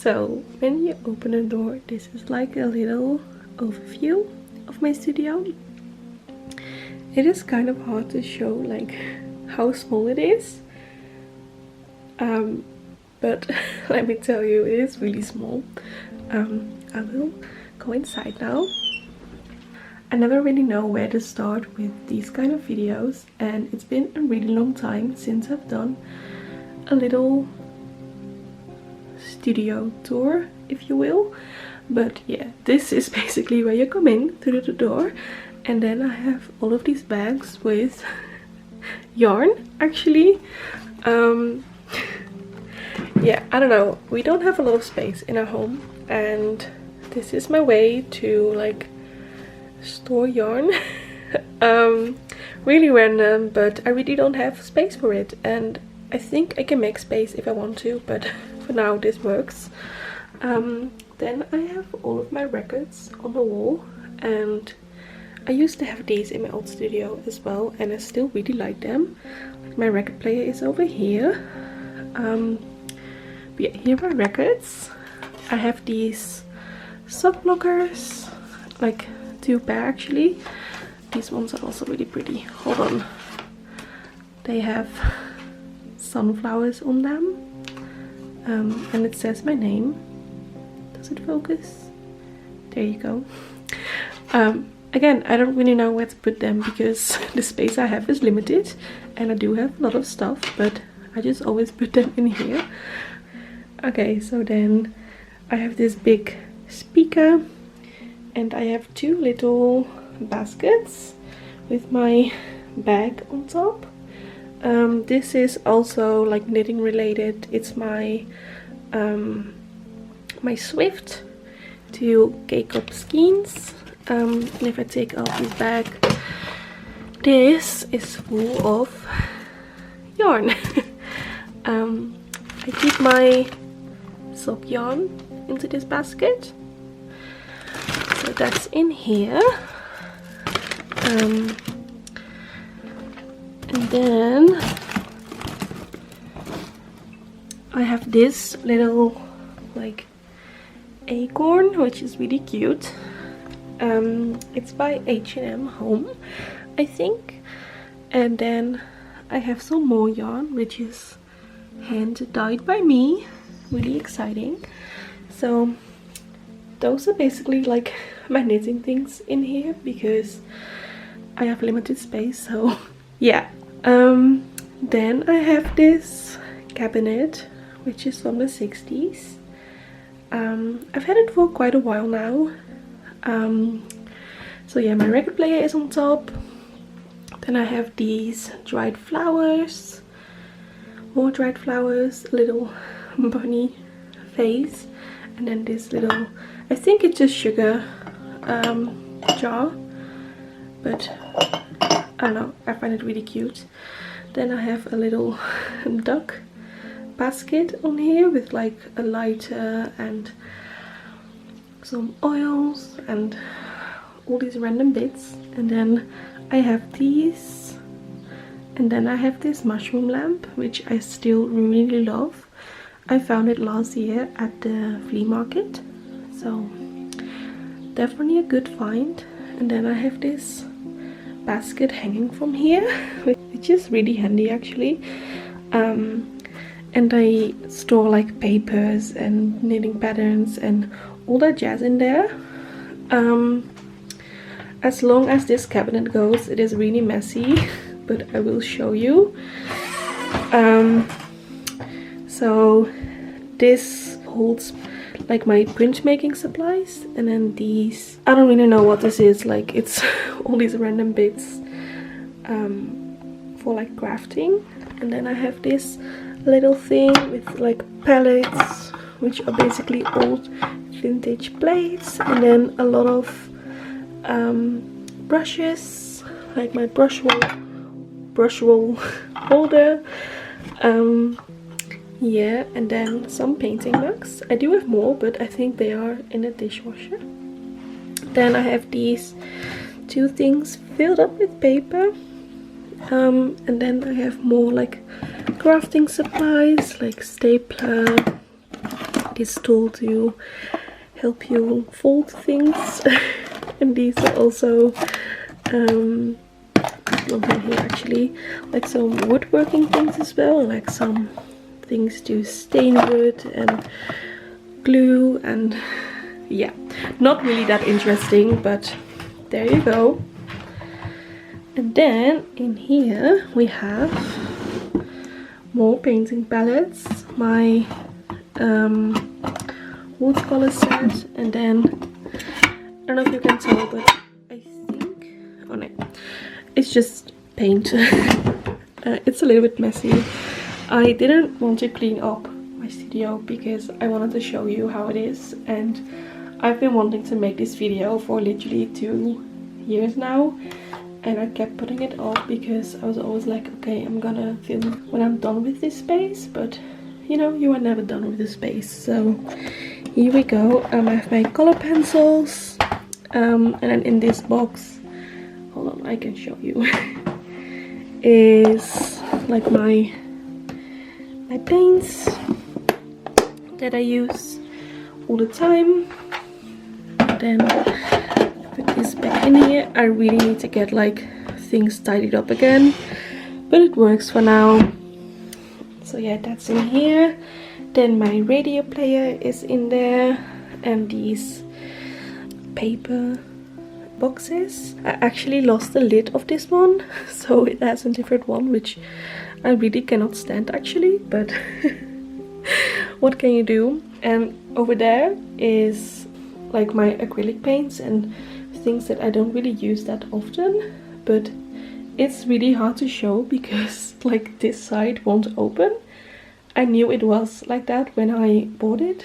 So when you open a door, this is like a little overview of my studio. It is kind of hard to show like how small it is, but let me tell you, it is really small. I will go inside now. I never really know where to start with these kind of videos, and it's been a really long time since I've done a little studio tour, if you will. But yeah, this is basically where you come in through the door, and then I have all of these bags with yarn actually. Yeah, I don't know, we don't have a lot of space in our home, and this is my way to like store yarn. Really random, but I really don't have space for it, and I think I can make space if I want to, but for now this works. Then I have all of my records on the wall, and I used to have these in my old studio as well, and I still really like them. My record player is over here. But yeah, here are my records. I have these sock blockers, like 2 pair actually. These ones are also really pretty. Hold on. They have sunflowers on them, and it says my name. Does it focus? There you go. Again, I don't really know where to put them because the space I have is limited, and I do have a lot of stuff, but I just always put them in here. Okay, so then I have this big speaker, and I have 2 little baskets with my bag on top. This is also like knitting related. It's my my Swift to cake up skeins. And if I take off this bag, this is full of yarn. I keep my sock yarn into this basket, so that's in here. And then I have this little like acorn, which is really cute. It's by H&M Home, I think. And then I have some more yarn, which is hand dyed by me. Really exciting. So those are basically like my knitting things in here because I have limited space. So yeah. Then I have this cabinet, which is from the 60s. I've had it for quite a while now. So yeah, my record player is on top. Then I have these dried flowers, more dried flowers, a little bunny face, and then this little, I think it's a sugar jar, but I don't know, I find it really cute. Then I have a little duck basket on here with like a lighter and some oils and all these random bits. And then I have these, and then I have this mushroom lamp, which I still really love. I found it last year at the flea market, so definitely a good find. And then I have this basket hanging from here, which is really handy actually. And I store like papers and knitting patterns and all that jazz in there. As long as this cabinet goes, it is really messy, but I will show you. So this holds like my printmaking supplies, and then these, I don't really know what this is, like it's all these random bits for like crafting. And then I have this little thing with like palettes, which are basically old vintage plates, and then a lot of brushes, like my brush roll holder. Yeah, and then some painting mugs. I do have more, but I think they are in the dishwasher. Then I have these 2 things filled up with paper. And then I have more like crafting supplies, like stapler, this tool to help you fold things. And these are also nothing here actually, like some woodworking things as well, like some things to stain wood and glue, and yeah, not really that interesting, but there you go. And then in here we have more painting palettes, my watercolor set, and then I don't know if you can tell, but I think, oh no, it's just paint. It's a little bit messy. I didn't want to clean up my studio because I wanted to show you how it is, and I've been wanting to make this video for literally 2 years now, and I kept putting it off because I was always like, okay, I'm gonna film when I'm done with this space, but you know, you are never done with the space. So here we go. I have my color pencils, and then in this box, hold on, I can show you, is like my paints that I use all the time. Then put this back in here. I really need to get like things tidied up again, but it works for now. So yeah, that's in here. Then my radio player is in there, and these paper boxes. I actually lost the lid of this one, so it has a different one, which I really cannot stand actually, but what can you do? And over there is like my acrylic paints and things that I don't really use that often, but it's really hard to show because like this side won't open. I knew it was like that when I bought it,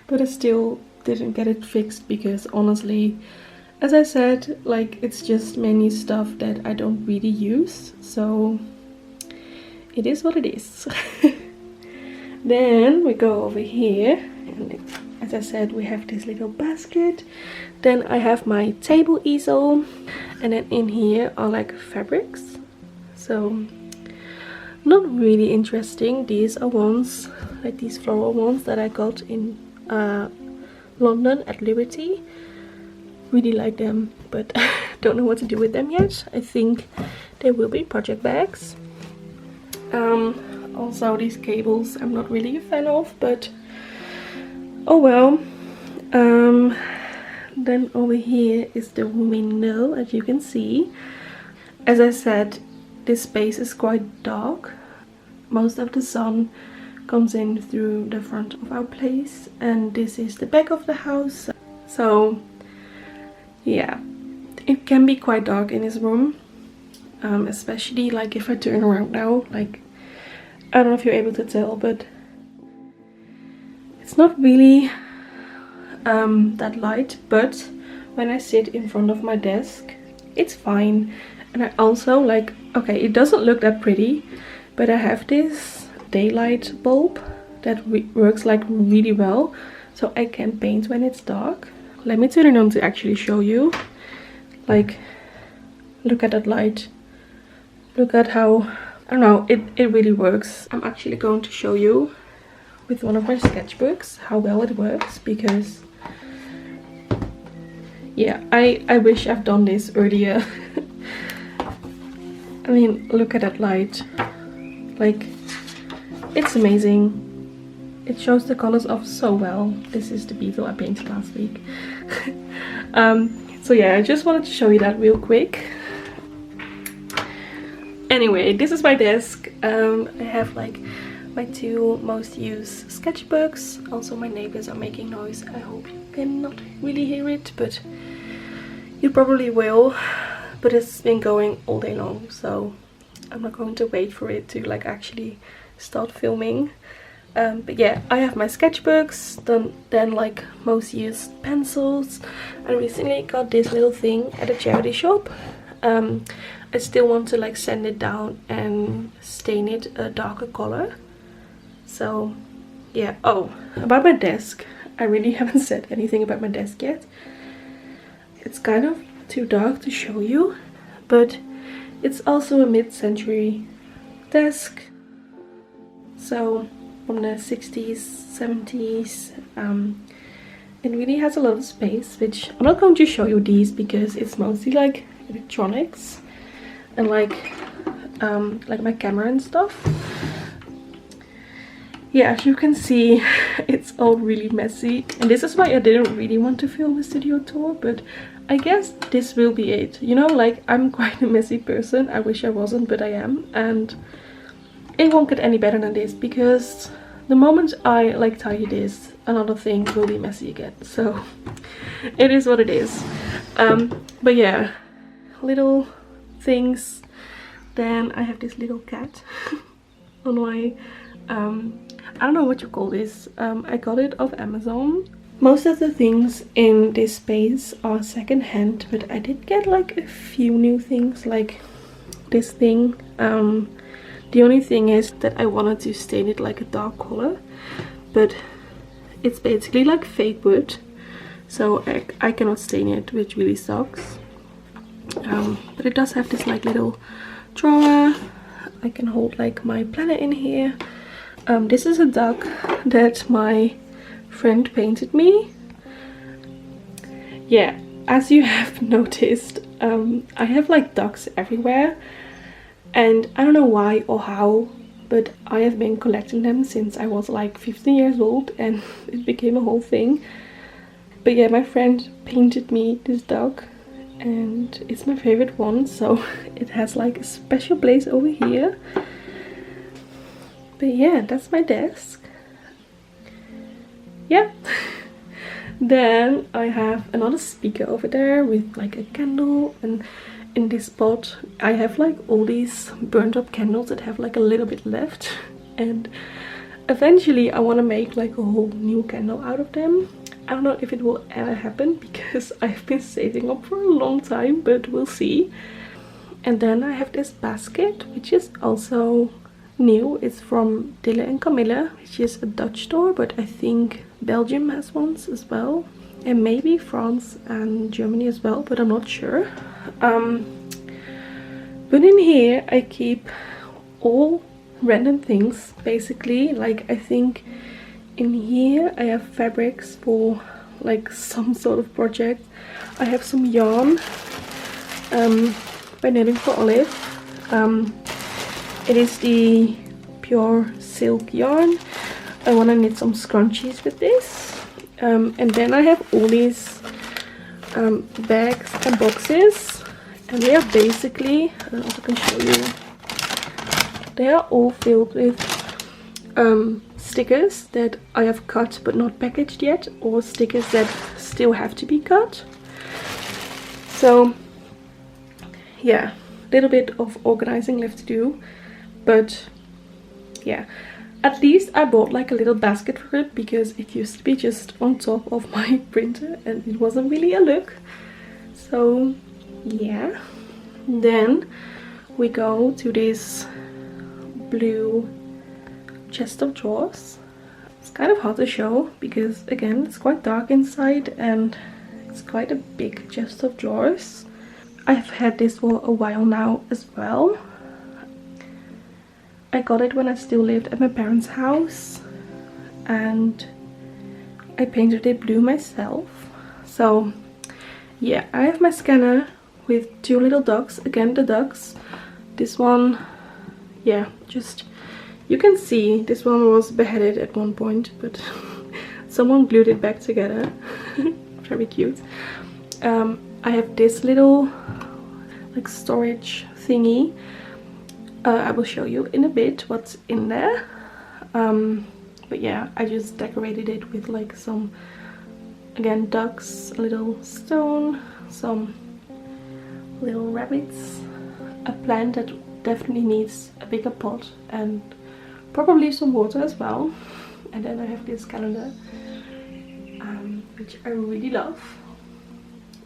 but I still didn't get it fixed because honestly, as I said, like it's just mainly stuff that I don't really use, so it is what it is. Then we go over here, and as I said, we have this little basket. Then I have my table easel, and then in here are like fabrics, so not really interesting. These are ones, like these floral ones that I got in London at Liberty. Really like them, but don't know what to do with them yet. I think they will be project bags. Also these cables I'm not really a fan of, but oh well. Then over here is the window, as you can see. As I said, this space is quite dark. Most of the sun comes in through the front of our place, and this is the back of the house. So yeah, it can be quite dark in this room, especially like if I turn around now. Like, I don't know if you're able to tell, but it's not really that light, but when I sit in front of my desk, it's fine. And I also like, okay, it doesn't look that pretty, but I have this daylight bulb that works like really well, so I can paint when it's dark. Let me turn it on to actually show you. Like, look at that light. Look at how, I don't know, it really works. I'm actually going to show you with one of my sketchbooks how well it works, because yeah, I wish I've done this earlier. I mean, look at that light. Like, it's amazing. It shows the colors off so well. This is the beetle I painted last week. So yeah, I just wanted to show you that real quick. Anyway, this is my desk. I have like my 2 most used sketchbooks. Also, my neighbors are making noise. I hope you cannot really hear it, but you probably will. But it's been going all day long, so I'm not going to wait for it to like actually start filming. But yeah, I have my sketchbooks, then like most used pencils. I recently got this little thing at a charity shop. I still want to like sand it down and stain it a darker color. So yeah. Oh, about my desk, I really haven't said anything about my desk yet. It's kind of too dark to show you, but it's also a mid-century desk. So from the 60s, 70s. It really has a lot of space, which I'm not going to show you these because it's mostly like electronics and like my camera and stuff. Yeah, as you can see, it's all really messy, and this is why I didn't really want to film a studio tour, but I guess this will be it. You know, like, I'm quite a messy person. I wish I wasn't, but I am, and it won't get any better than this, because the moment I like tidy this, another thing will be messy again. So it is what it is. But yeah, little things. Then I have this little cat on my I don't know what you call this. I got it off Amazon. Most of the things in this space are second-hand, but I did get like a few new things, like this thing. The only thing is that I wanted to stain it like a dark color, but it's basically like fake wood, so I cannot stain it, which really sucks. But it does have this like little drawer. I can hold like my planner in here. This is a duck that my friend painted me. Yeah, as you have noticed, I have like ducks everywhere, and I don't know why or how, but I have been collecting them since I was like 15 years old, and it became a whole thing. But yeah, my friend painted me this duck, and it's my favorite one, so it has like a special place over here. But yeah, that's my desk. Yeah. Then I have another speaker over there with like a candle, and in this pot I have like all these burnt up candles that have like a little bit left, and eventually I want to make like a whole new candle out of them. I don't know if it will ever happen because I've been saving up for a long time, but we'll see. And then I have this basket, which is also new. It's from Dille and Camille, which is a Dutch store, but I think Belgium has ones as well, and maybe France and Germany as well, but I'm not sure. But in here I keep all random things, basically. Like, I think in here I have fabrics for like some sort of project. I have some yarn by Knitting for Olive. It is the pure silk yarn. I want to knit some scrunchies with this. And then I have all these bags and boxes, and they are basically, I don't know if I can show you, they are all filled with stickers that I have cut but not packaged yet, or stickers that still have to be cut. So yeah, a little bit of organizing left to do. But yeah, at least I bought like a little basket for it, because it used to be just on top of my printer and it wasn't really a look. So yeah, then we go to this blue chest of drawers. It's kind of hard to show because again it's quite dark inside, and it's quite a big chest of drawers. I've had this for a while now as well. I got it when I still lived at my parents' house, and I painted it blue myself. So yeah, I have my scanner with two little ducks. Again, the ducks. This one, yeah, just, you can see this one was beheaded at one point, but someone glued it back together. Very cute. I have this little like storage thingy. I will show you in a bit what's in there. But yeah, I just decorated it with like some, again, ducks, a little stone, some little rabbits, a plant that definitely needs a bigger pot, and probably some water as well. And then I have this calendar, which I really love.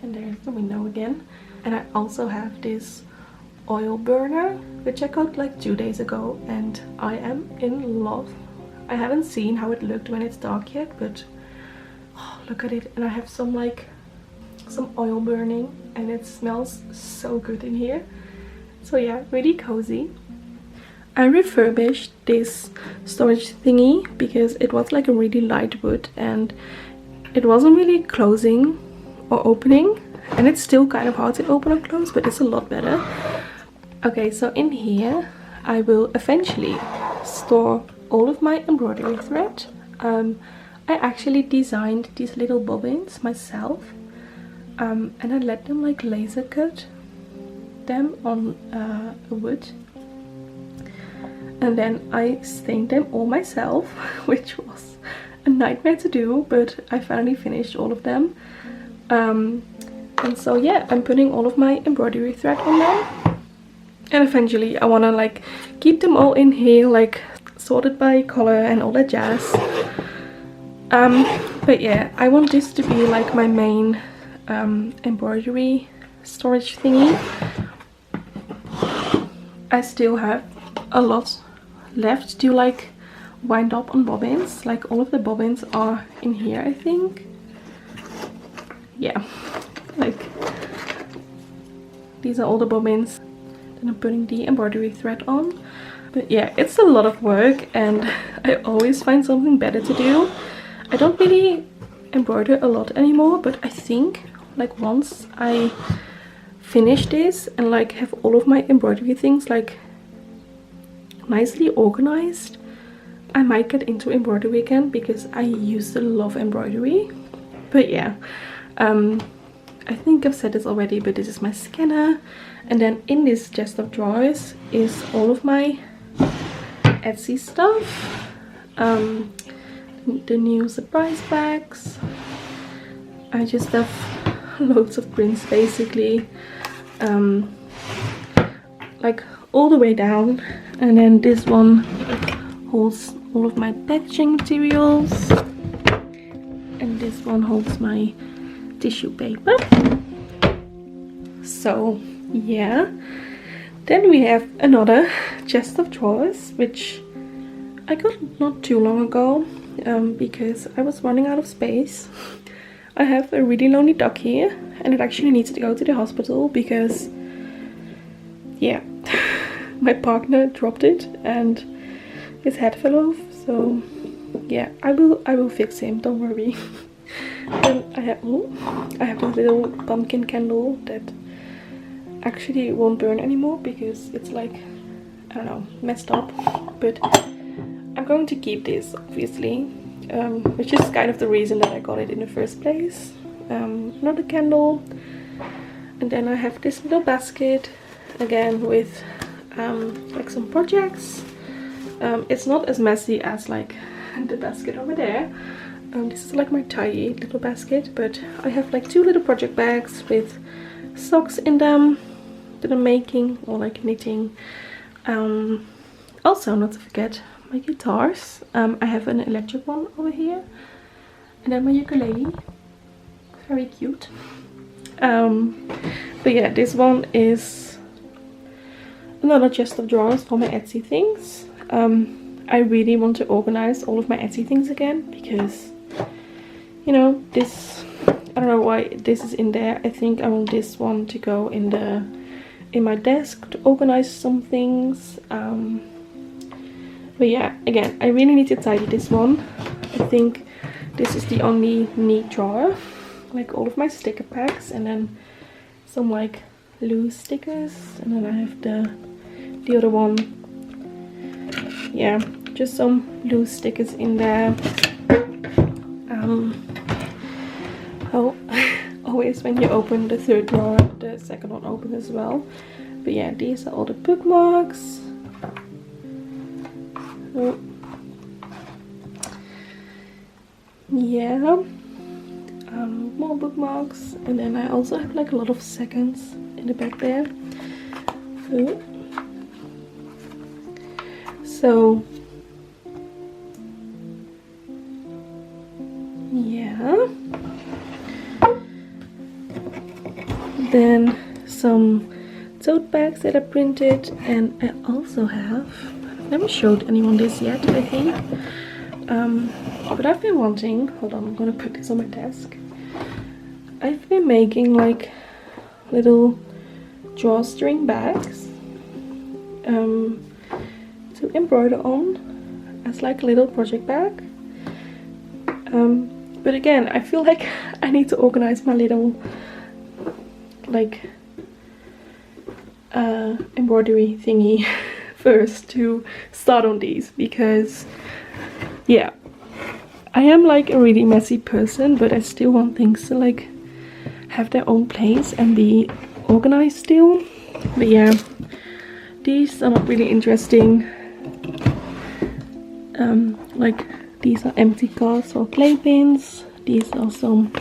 And there's the window again. And I also have this oil burner, which I got like 2 days ago, and I am in love. I haven't seen how it looked when it's dark yet, but oh, look at it. And I have some oil burning, and it smells so good in here. So yeah, really cozy. I refurbished this storage thingy because it was like a really light wood and it wasn't really closing or opening, and it's still kind of hard to open or close, but it's a lot better. Okay, so in here I will eventually store all of my embroidery thread. I actually designed these little bobbins myself, and I let them like laser cut them on wood, and then I stained them all myself, which was a nightmare to do, but I finally finished all of them. And so yeah, I'm putting all of my embroidery thread on them, and eventually I want to like keep them all in here, like sorted by color and all that jazz. But yeah, I want this to be like my main embroidery storage thingy. I still have a lot left to like wind up on bobbins. Like all of the bobbins are in here, I think. Yeah, like these are all the bobbins that I'm putting the embroidery thread on. But yeah, it's a lot of work and I always find something better to do. I don't really embroider a lot anymore, but I think like once I finish this and like have all of my embroidery things like nicely organized, I might get into embroidery again because I used to love embroidery. But yeah, I think I've said this already, but this is my scanner, and then in this chest of drawers is all of my Etsy stuff. The new surprise bags. I just have loads of prints basically, like all the way down, and then this one holds all of my packaging materials, and this one holds my tissue paper. So yeah, then we have another chest of drawers which I got not too long ago, because I was running out of space. I have a really lonely dog here and it actually needs to go to the hospital because yeah, my partner dropped it and his head fell off. So yeah, I will fix him, don't worry. Then I have this little pumpkin candle that actually won't burn anymore because it's like, I don't know, messed up, but I'm going to keep this obviously, which is kind of the reason that I got it in the first place. Another candle, and then I have this little basket again with like some projects. It's not as messy as like the basket over there. This is like my tiny little basket, but I have like 2 little project bags with socks in them that I'm making or like knitting. Also, not to forget my guitars. I have an electric one over here, and then my ukulele, very cute. But yeah, this one is another chest of drawers for my Etsy things. I really want to organize all of my Etsy things again because, you know, this, I don't know why this is in there. I think I want this one to go in my desk to organize some things. But yeah, again, I really need to tidy this one. I think this is the only neat drawer. Like all of my sticker packs, and then some like loose stickers, and then I have the other one. Yeah, just some loose stickers in there. Oh, always when you open the third drawer, the second one opens as well. But yeah, these are all the bookmarks. Oh. Yeah, more bookmarks, and then I also have like a lot of seconds in the back there. Oh. So yeah, then some tote bags that I printed, and I also have, I've never showed anyone this yet, I think, but I've been wanting, hold on, I'm gonna put this on my desk. I've been making like little drawstring bags to embroider on as like a little project bag. But again, I feel like I need to organize my little like embroidery thingy first to start on these, because yeah, I am like a really messy person, but I still want things to like have their own place and be organized still. But yeah, these are not really interesting. Like these are empty cards or clay pins. These are some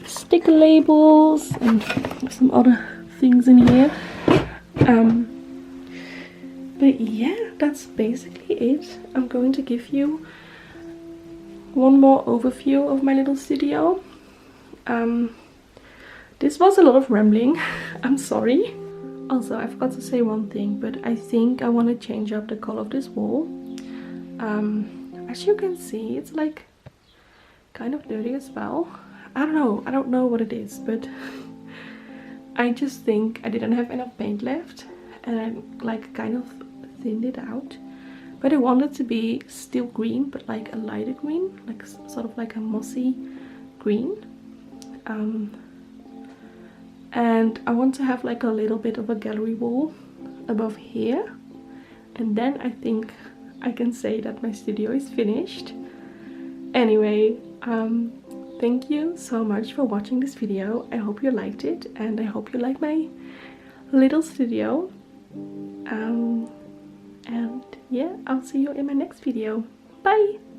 sticker labels and some other things in here. But yeah, that's basically it. I'm going to give you one more overview of my little studio. This was a lot of rambling. I'm sorry. Also, I forgot to say one thing, but I think I want to change up the color of this wall. As you can see, it's like kind of dirty as well. I don't know what it is, but I just think I didn't have enough paint left, and I like kind of thinned it out. But I want it to be still green, but like a lighter green, like sort of like a mossy green. And I want to have like a little bit of a gallery wall above here, and then I think I can say that my studio is finished. Anyway, thank you so much for watching this video. I hope you liked it, and I hope you like my little studio. And yeah, I'll see you in my next video. Bye!